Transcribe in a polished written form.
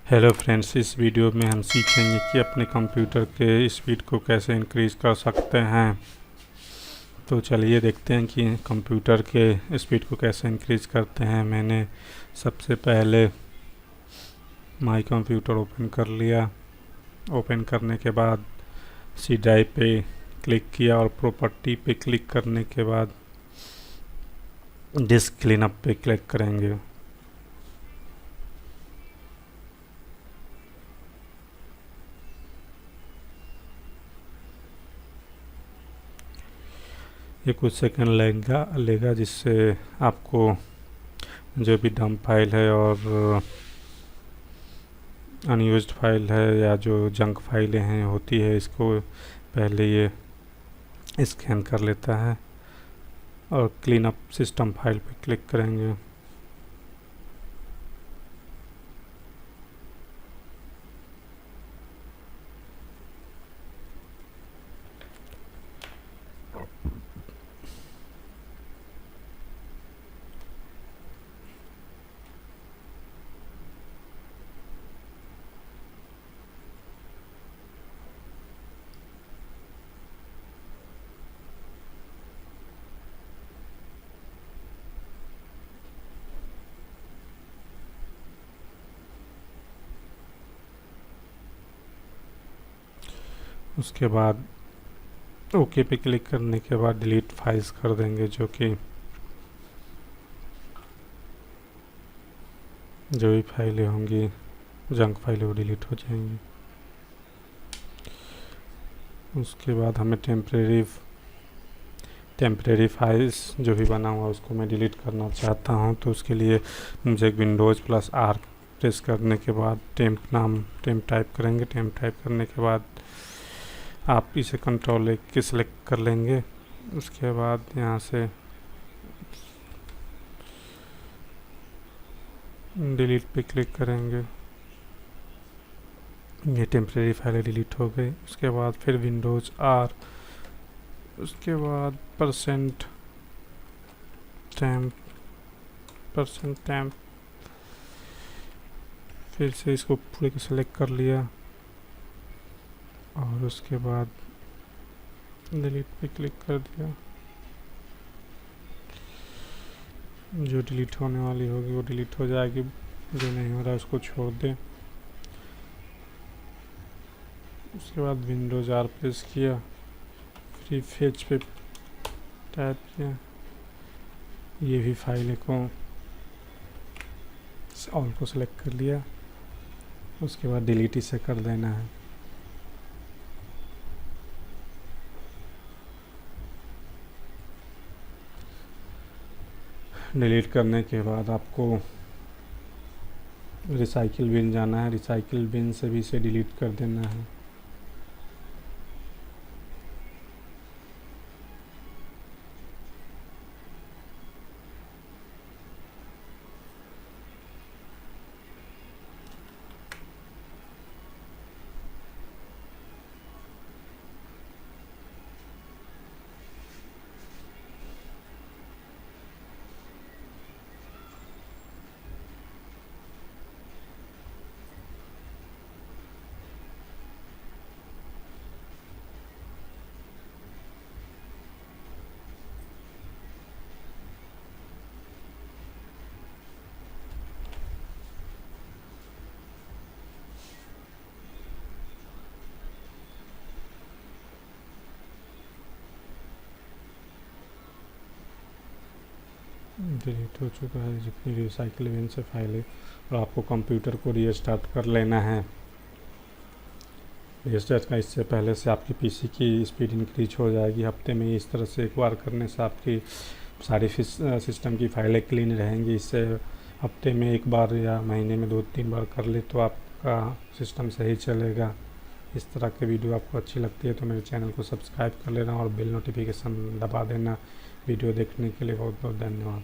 Hello friends, इस video में हम सीखेंगे कि अपने कंप्यूटर के स्पीड को कैसे इंक्रीज़ कर सकते हैं। तो चलिए देखते हैं कि कंप्यूटर के स्पीड को कैसे इंक्रीज़ करते हैं। मैंने सबसे पहले माई कंप्यूटर ओपन कर लिया। ओपन करने के बाद सी ड्राइव पे क्लिक किया और प्रॉपर्टी पे क्लिक करने के बाद डिस्क क्लीनअप पे क्लिक करेंगे। ये कुछ सेकंड लेगा जिससे आपको जो भी डंप फाइल है और अनयूज्ड फाइल है या जो जंक फाइलें हैं होती है, इसको पहले ये स्कैन कर लेता है और क्लीन अप सिस्टम फाइल पे क्लिक करेंगे। उसके बाद ओके पे क्लिक करने के बाद डिलीट फाइल्स कर देंगे, जो भी फाइलें होंगी जंक फाइलें वो डिलीट हो जाएंगी। उसके बाद हमें टेम्परेरी फाइल्स जो भी बना हुआ उसको मैं डिलीट करना चाहता हूँ, तो उसके लिए मुझे विंडोज़ प्लस आर प्रेस करने के बाद टेम्प टाइप करेंगे। टेम्प टाइप करने के बाद आप इसे कंट्रोल के सिलेक्ट कर लेंगे। उसके बाद यहाँ से डिलीट पे क्लिक करेंगे। ये टेम्परेरी फाइलें डिलीट हो गई। उसके बाद फिर विंडोज़ आर, उसके बाद परसेंट टैम्प फिर से इसको पूरे को सिलेक्ट कर लिया और उसके बाद डिलीट पे क्लिक कर दिया। जो डिलीट होने वाली होगी वो डिलीट हो जाएगी, जो नहीं हो रहा उसको छोड़ दें। उसके बाद विंडोज़ आर प्रेस किया, फ्री फेच पे टाइप किया, ये भी फाइल को ऑल को सिलेक्ट कर लिया। उसके बाद डिलीट इसे कर देना है। डिलीट करने के बाद आपको रिसाइकिल बिन जाना है। रिसाइकिल बिन से भी इसे डिलीट कर देना है। डिलीट हो चुका है जितनी रिसाइकिल बिन से फाइलें, और आपको कंप्यूटर को रीस्टार्ट कर लेना है। रीस्टार्ट का इससे पहले से आपकी पीसी की स्पीड इंक्रीज हो जाएगी। हफ्ते में इस तरह से एक बार करने से आपकी सारी सिस्टम की फाइलें क्लीन रहेंगी। इससे हफ्ते में एक बार या महीने में 2-3 बार कर ले तो आपका सिस्टम सही चलेगा। इस तरह के वीडियो आपको अच्छी लगती है तो मेरे चैनल को सब्सक्राइब कर लेना और बेल नोटिफिकेशन दबा देना। वीडियो देखने के लिए बहुत बहुत धन्यवाद।